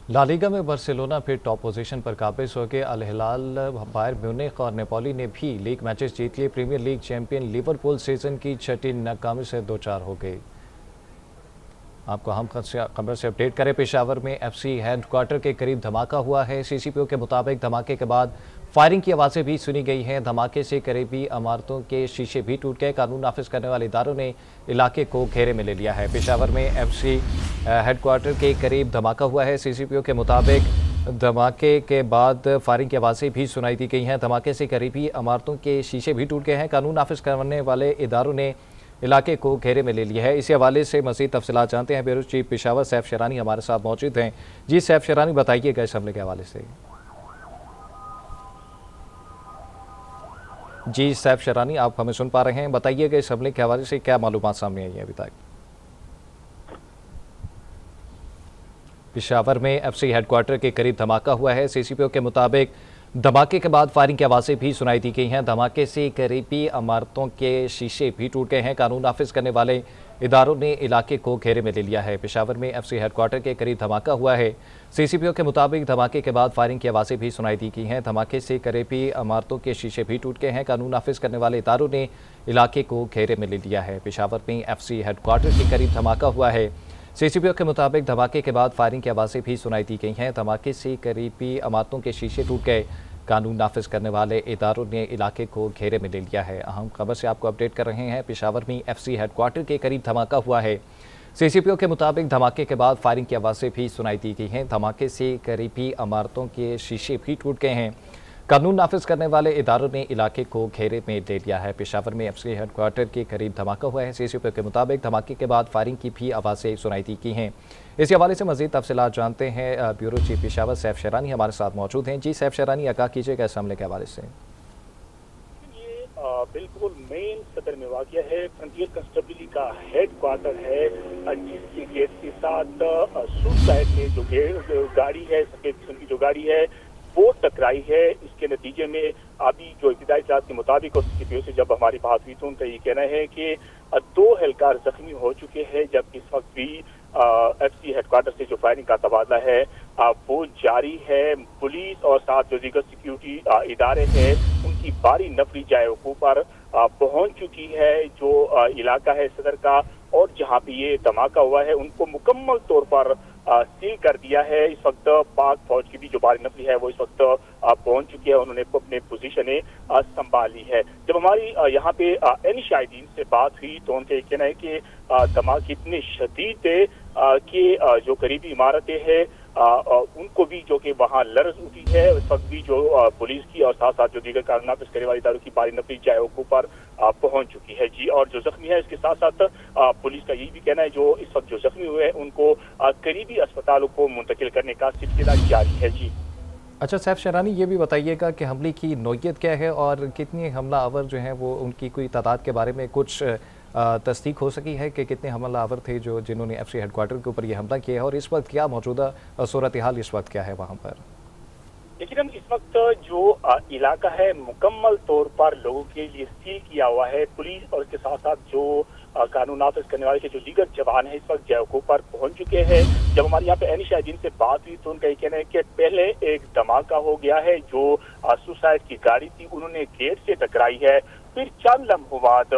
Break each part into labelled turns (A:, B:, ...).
A: ला Liga में Barcelona फिर top position पर काबिज हो गए। अल हिलाल, बायर म्यूनिख और नेपोली ने भी लीग मैचेस जीत लिए। Premier League champion Liverpool season की छठी नाकामी से दो चार हो गई। आपको हम खबर से अपडेट करें। पेशावर में एफसी हेडक्वार्टर के करीब धमाका हुआ है। सीसीपीओ के मुताबिक धमाके के बाद फायरिंग की आवाज़ें भी सुनी गई हैं। धमाके से करीबी इमारतों के शीशे भी टूट गए। कानून नाफिज करने वाले इदारों ने इलाके को घेरे में ले लिया है। पेशावर में एफसी हेडक्वार्टर के करीब धमाका हुआ है। सीसीपीओ के मुताबिक धमाके के बाद फायरिंग की आवाज़ें भी सुनाई दी गई हैं। धमाके से करीबी इमारतों के शीशे भी टूट गए हैं। कानून नाफिज करने वाले इदारों ने इलाके को घेरे में ले लिया है। इसी हवाले से मज़ीद तफसीलात जानते हैं। ब्यूरो चीफ पेशावर सैफ शेरानी हमारे साथ मौजूद हैं। जी सैफ शेरानी, बताइएगा इस हमले के हवाले से। जी सैफ शेरानी, आप हमें सुन पा रहे हैं? बताइएगा इस हमले के हवाले से क्या मालूमात सामने आई है अभी तक। पेशावर में एफसी हेडक्वार्टर के करीब धमाका हुआ है। सीसीपीओ के मुताबिक धमाके के बाद फायरिंग की आवाज़ें भी सुनाई दी गई हैं। धमाके से करीबी इमारतों के शीशे भी टूट गए हैं। कानून नाफिज करने वाले इदारों ने इलाके को घेरे में ले लिया है। पेशावर में एफसी हेडक्वार्टर के करीब धमाका हुआ है। सीसीपीओ के मुताबिक धमाके के बाद फायरिंग की आवाज़ें भी सुनाई दी गई हैं। धमाके से करीबी इमारतों के शीशे भी टूट गए हैं। कानून नाफिज करने वाले इदारों ने इलाके को घेरे में ले लिया है। पेशावर में एफसी हेडक्वार्टर के करीब धमाका हुआ है। सीसीपीओ के मुताबिक धमाके के बाद फायरिंग की आवाज़ें भी सुनाई दी गई हैं। धमाके से करीबी इमारतों के शीशे टूट गए। कानून नाफिज करने वाले इदारों ने इलाके को घेरे में ले लिया है। अहम खबर से आपको अपडेट कर रहे हैं। पेशावर में एफसी हेडक्वार्टर के करीब धमाका हुआ है। सीसीपीओ के मुताबिक धमाके के बाद फायरिंग की आवाज़ें भी सुनाई दी गई हैं। धमाके से करीबी इमारतों के शीशे भी टूट गए हैं। कानून नाफिज करने वाले इदारों ने इलाके को घेरे में ले लिया है। पेशावर में एफसी हेडक्वार्टर के करीब धमाका हुआ है। सीसीपीओ के मुताबिक धमाके के बाद फायरिंग की भी आवाज़ें सुनाई दी गई हैं। इसी हवाले से मज़ीद तफसीलात जानते हैं। ब्यूरो चीफ पेशावर सैफ शेरानी हमारे साथ मौजूद हैं। जी सैफ शेरानी, आगाह कीजिएगा इस हमले के हवाले से।
B: ये बिल्कुल मेन सदर में वाक़या है। फ्रंटियर कंस्टेबली का हेडक्वार्टर है, जिसके गेट के साथ सुसाइड में जो गाड़ी है, सफेद किस्म की जो गाड़ी है वो टकराई है। इसके नतीजे में अभी जो इब्तिदाई इत्तलात के मुताबिक और सीसीपीओ से जब हमारी बात हुई तो उनका ये कहना है कि 2 एहलकार जख्मी हो चुके हैं, जबकि इस वक्त भी एफसी हेडक्वार्टर से जो फायरिंग का तबादला है वो जारी है। पुलिस और साथ जो दीगर सिक्योरिटी इदारे हैं उनकी बारी नफरी जाए वकूफ पर पहुंच चुकी है। जो इलाका है सदर का और जहां पे ये धमाका हुआ है उनको मुकम्मल तौर पर सील कर दिया है। इस वक्त पाक फौज की भी जो बारी नफरी है वो इस वक्त पहुंच चुकी है। उन्होंने अपने पोजीशनें संभाल ली है। जब हमारी यहाँ पे एनी शाहिदीन से बात हुई तो उनका कहना है कि धमाके इतने शदीद थे कि जो करीबी इमारतें हैं उनको भी जो कि वहाँ लर्ज उठी है। इस वक्त भी जो पुलिस की और साथ साथ जो दीगर कानून नाफिज करने वाले इदारों की बारी नफरी जाए वकूफ पर पहुंच चुकी है। जी, और जो जख्मी है इसके साथ साथ पुलिस का यही भी कहना है जो इस वक्त जो जख्मी हुए हैं उनको करीबी अस्पतालों को मुंतकिल करने का सिलसिला जारी है। जी
A: अच्छा सैफ शेरानी, ये भी बताइएगा कि हमले की नौयत क्या है और कितने हमला आवर जो हैं वो उनकी कोई तादाद के बारे में कुछ तस्दीक हो सकी है कि कितने हमला आवर थे जो जिन्होंने एफसी हेडक्वार्टर के ऊपर ये हमला किया है, और इस वक्त क्या मौजूदा सूरत हाल इस वक्त क्या है वहाँ पर?
B: लेकिन इस वक्त जो इलाका है मुकम्मल तौर पर लोगों के लिए सील किया हुआ है। पुलिस और इसके साथ साथ जो कानून नाफिज करने वाले के जो दीगर जवान है इस वक्त जयको पर पहुंच चुके हैं। जब हमारे यहाँ पे एनी शाहिदीन से बात हुई तो उनका ये कहना है कि पहले एक धमाका हो गया है, जो सुसाइड की गाड़ी थी उन्होंने गेट से टकराई है, फिर चंद लम्हों बाद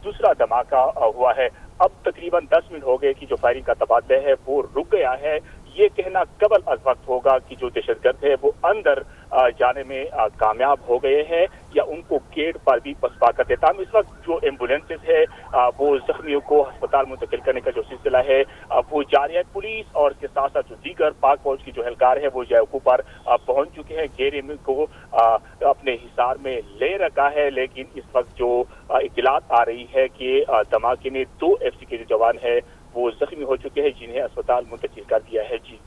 B: दूसरा धमाका हुआ है। अब तकरीबन 10 मिनट हो गए कि जो फायरिंग का तबादला है वो रुक गया है। ये कहना कबल अज वक्त होगा कि जो दहशतगर्द है वो अंदर जाने में कामयाब हो गए हैं या उनको गेट पर भी पसपा कर देता। हम इस वक्त जो एम्बुलेंसेज है वो जख्मियों को अस्पताल मुंतकिल करने का जो सिलसिला है वो जारी है। पुलिस और इसके साथ साथ जो दीगर पाक फौज की जो एहलकार है वो जयको पर पहुंच चुके हैं, घेरे में को अपने हिसार में ले रखा है। लेकिन इस वक्त जो इत्तलात आ रही है कि धमाके में 2 एफसी के जो जवान है वो जख्मी हो चुके हैं, जिन्हें अस्पताल मुंतकिल कर दिया है। जी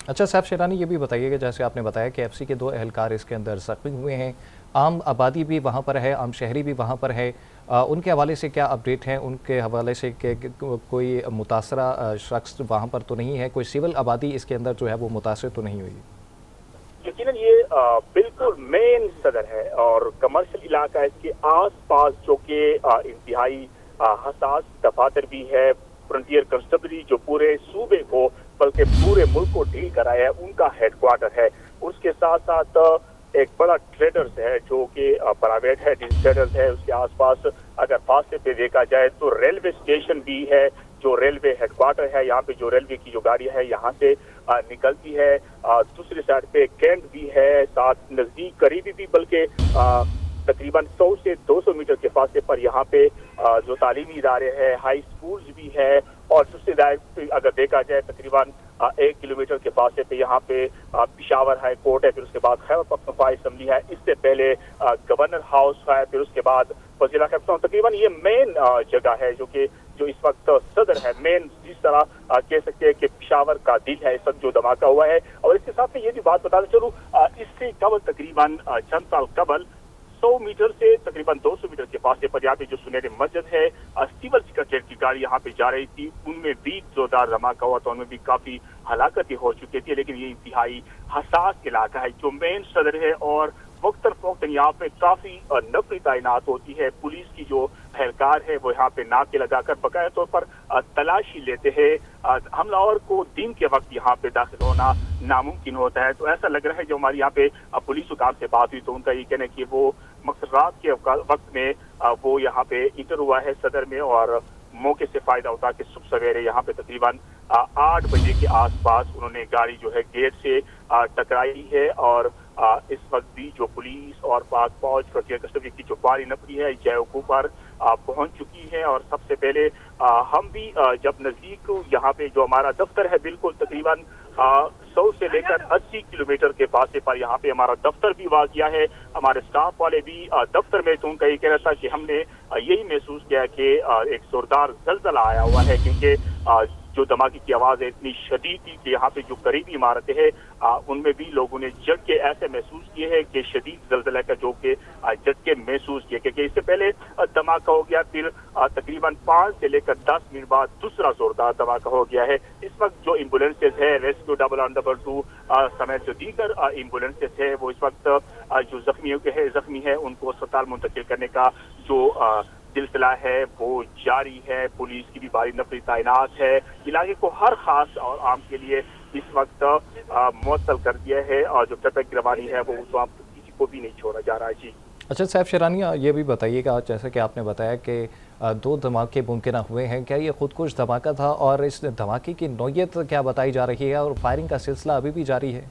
A: अच्छा सैफ शेरानी, ये भी बताइएगा जैसे आपने बताया कि एफसी के 2 एहलकार इसके अंदर जख्मी हुए हैं, आम आबादी भी वहाँ पर है, आम शहरी भी वहाँ पर है, उनके हवाले से क्या अपडेट हैं? उनके हवाले से कोई मुतासरा शख्स वहाँ पर तो नहीं है, कोई सिविल आबादी इसके अंदर जो है वो मुतासर तो नहीं हुई?
B: यकीनन ये बिल्कुल मेन सदर है और कमर्शियल इलाका है। इसके आस पास जो कि इंतहाई हसास दफातर भी है। फ्रंटियर कंस्टेबली जो पूरे सूबे को बल्कि पूरे मुल्क को डील कराया है, उनका हेडक्वार्टर है। उसके साथ साथ एक बड़ा ट्रेडर्स है जो कि प्राइवेट है, ट्रेडर्स है। उसके आसपास अगर फासले पे देखा जाए तो रेलवे स्टेशन भी है, जो रेलवे हेडक्वार्टर है। यहाँ पे जो रेलवे की जो गाड़ी है यहाँ से निकलती है। दूसरी साइड पे कैंट भी है, साथ नजदीक करीबी भी, बल्कि तकरीबन 100 से 200 मीटर के फासले पर यहाँ पे जो तालीमी इदारे हैं, हाई स्कूल्स भी है। और दूसरी साइड अगर देखा जाए तकरीबन 1 किलोमीटर के फासले पे यहाँ पे पिशावर हाई कोर्ट है, फिर उसके बाद खैबर पख्तूनख्वा असेंबली है, इससे पहले गवर्नर हाउस है, फिर उसके बाद वज़ीर ख़ज़ाना। तकरीबन ये मेन जगह है जो इस वक्त सदर है, मेन जिस तरह कह सकते हैं कि पिशावर का दिल है इस वक्त जो धमाका हुआ है। और इसके साथ में ये भी बात बताते चलूं, इससे कबल तकरीबन चंद साल कबल 100 मीटर से तकरीबन 200 मीटर के फासले पर यहाँ पे जो सुनहरी मस्जिद है, सिविल सेक्रेटरीट की गाड़ी यहाँ पे जा रही थी, उनमें भी जोरदार धमाका हुआ, तो उनमें भी काफी हलाकतें हो चुकी थी। लेकिन ये इंतहाई हसास इलाका है जो मेन सदर है, और वक्तन फवक्तन यहाँ पे काफी नफरी तैनात होती है। पुलिस की जो एहलकार है वो यहाँ पे नाके लगाकर बकाया तौर पर तलाशी लेते हैं। हमलावर को दिन के वक्त यहाँ पे दाखिल होना नामुमकिन होता है। तो ऐसा लग रहा है, जो हमारी यहाँ पे पुलिस हुकाम से बात हुई तो उनका ये कहना है कि वो मकसद रात के वक्त में वो यहाँ पे इंटर हुआ है सदर में, और मौके से फायदा उठा के सुबह सवेरे यहाँ पे तकरीबन 8 बजे के आसपास उन्होंने गाड़ी जो है गेट से टकराई है। और इस वक्त भी जो पुलिस और पाक फौज फ्रंटियर कस्टडी की जो बारी नफरी है जयको पर पहुंच चुकी है। और सबसे पहले हम भी जब नजदीक यहाँ पे जो हमारा दफ्तर है, बिल्कुल तकरीबन 100 से लेकर 80 किलोमीटर के फासले पर यहाँ पे हमारा दफ्तर भी वाक़िया है। हमारे स्टाफ वाले भी दफ्तर में, तो उनका ये कहना था कि हमने यही महसूस किया कि एक जोरदार ज़लज़ला आया हुआ है, क्योंकि जो धमाके की आवाज़ है इतनी शदीद थी कि यहाँ पे जो करीबी इमारतें हैं उनमें भी लोगों ने झटके ऐसे महसूस किए हैं कि शदीद ज़लज़ला का जो कि झटके महसूस किए, क्योंकि इससे पहले धमाका हो गया, फिर तकरीबन 5 से लेकर 10 मिनट बाद दूसरा जोरदार धमाका हो गया है। इस वक्त जो एम्बुलेंसेज है, रेस्क्यू 112 समेत जो दीगर एम्बुलेंसेज है, वो इस वक्त जो जख्मी है उनको अस्पताल मुंतकिल करने का जो सिलसिला है वो जारी है। पुलिस की भी भारी नफरी तैनात है। इलाके को हर खास और आम के लिए इस वक्त मुअत्तल कर दिया है, और जो ट्रैफिक गिरवानी है वो तो आप किसी को भी नहीं छोड़ा जा रहा है। जी
A: अच्छा सैफ शेरानी, ये भी बताइएगा, जैसे कि आपने बताया कि 2 धमाके मुमकिन हुए हैं, क्या ये खुदकुश धमाका था, और इस धमाके की नौयत क्या बताई जा रही है, और फायरिंग का सिलसिला अभी भी जारी है?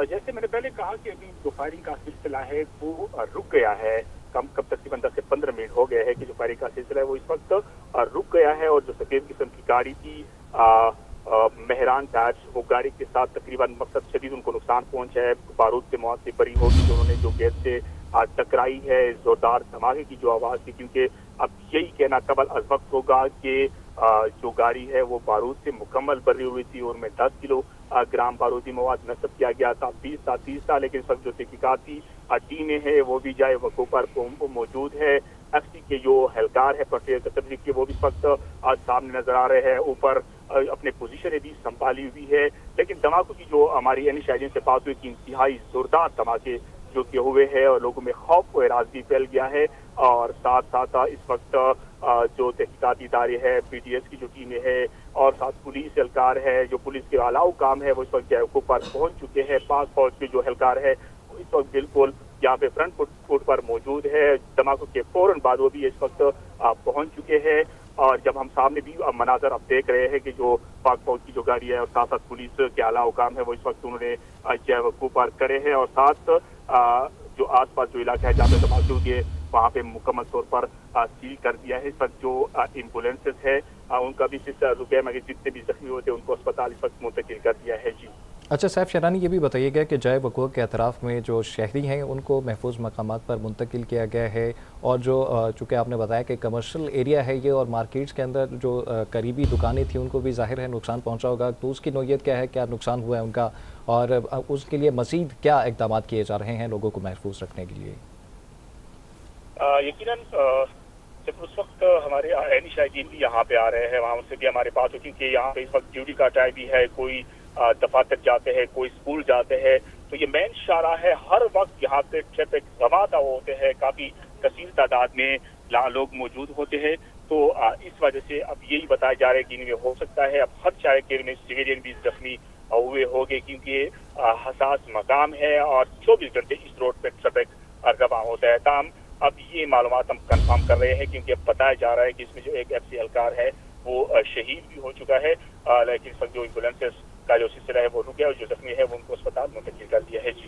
B: जैसे मैंने पहले कहा कि अभी जो फायरिंग का सिलसिला है वो रुक गया है। कम तकरीबन 10 से 15 मिनट हो गए हैं कि जो फायरिंग का सिलसिला है वो इस वक्त रुक गया है। और जो सफेद किस्म की गाड़ी थी मेहरान टायर्स, वो गाड़ी के साथ तकरीबन मकसद शदीद उनको नुकसान पहुंचा है। बारूद से मौत से बरी होगी जो उन्होंने जो गेट से टकराई है। जोरदार धमाके की जो आवाज़ थी, क्योंकि अब यही कहना कबल अज वक्त होगा कि जो गाड़ी है वो बारूद से मुकम्मल भरी हुई थी, और में 10 किलोग्राम बारूदी मवाद नस्ब किया गया था। 20 था, लेकिन इस वक्त जो तहकीकाती टीमें हैं वो भी जाए वक़्फ़ों पर मौजूद है। एफसी के जो एहलकार है फ्रंटियर कस्टडी के, वो भी इस वक्त आज सामने नजर आ रहे हैं, ऊपर अपने पोजीशन भी संभाली हुई है। लेकिन धमाकों की जो हमारी यानी शायद से बात हुई कि इंतहाई जोरदार धमाके जो कि हुए हैं, और लोगों में खौफ व एराज भी फैल गया है। और साथ साथ इस वक्त जो तहकीकाती इदारे है, पीडीएस की जो टीमें है, और साथ पुलिस एहलकार है, जो पुलिस के अलावा काम है, वो इस वक्त जयको पर पहुंच चुके हैं। पाक फौज के जो एहलकार है वो इस वक्त बिल्कुल यहाँ पे फ्रंट फुट पर मौजूद है। धमाकों के फौरन बाद वो भी इस वक्त पहुंच चुके हैं। और जब हम सामने भी मनाजर अब देख रहे हैं कि जो पाक फौज की जो गाड़ी है और साथ साथ पुलिस के अलावा काम है वो इस वक्त उन्होंने जयको पर करे हैं, और साथ जो आसपास जो इलाका है जहाँ पे धमाके हुए वहाँ पे मुकम्मल तौर पर सील कर दिया है। इस वक्त जो एम्बुलेंसेज है उनका भी सिलसिला रुके, मगर जितने भी जख्मी होते हैं उनको अस्पताल इस वक्त मुंतकिल कर दिया है। जी
A: अच्छा सैफ शेरानी, ये भी बताइएगा कि जय वक़ूअ के अतराफ़ में जो शहरी हैं उनको महफूज मकामात पर मुंतकिल किया गया है, और जो चूँकि आपने बताया कि कमर्शियल एरिया है ये, और मार्केट्स के अंदर जो करीबी दुकानें थी उनको भी ज़ाहिर है नुकसान पहुँचा होगा, तो उसकी नौयत क्या है, क्या नुकसान हुआ है उनका, और उसके लिए मज़ीद क्या इक़दाम किए जा रहे हैं लोगों को महफूज रखने के लिए?
B: यकीनन जब उस वक्त हमारे ऐनी शाहीन भी यहाँ पे आ रहे हैं, वहाँ उनसे भी हमारे बात होती है कि यहाँ पे इस वक्त ड्यूटी का टाइम भी है, कोई दफातर जाते हैं, कोई स्कूल जाते हैं, तो ये मेन शारा है। हर वक्त यहाँ पे ट्रैफिक जमाता होते हैं, काफी कसीर तादाद में लोग मौजूद होते हैं। تو اس وجہ سے اب یہی بتایا جا رہا ہے کہ ان میں ہو سکتا ہے اب خدشہ ہے کہ ان میں سویلین بھی زخمی ہوئے ہوگے، کیونکہ یہ حساس مقام ہے اور 24 گھنٹے اس روڈ پہ ٹریفک رواں ہوتا ہے۔ تاہم اب یہ معلومات ہم کنفرم کر رہے ہیں، کیونکہ اب بتایا جا رہا ہے کہ اس میں جو ایک ایف سی اہلکار ہے وہ شہید بھی ہو چکا ہے، لیکن اس وقت جو ایمبولینس کا جو سلسلہ ہے وہ رک گیا اور جو زخمی ہے وہ ان کو اسپتال منتقل کر دیا ہے۔ جی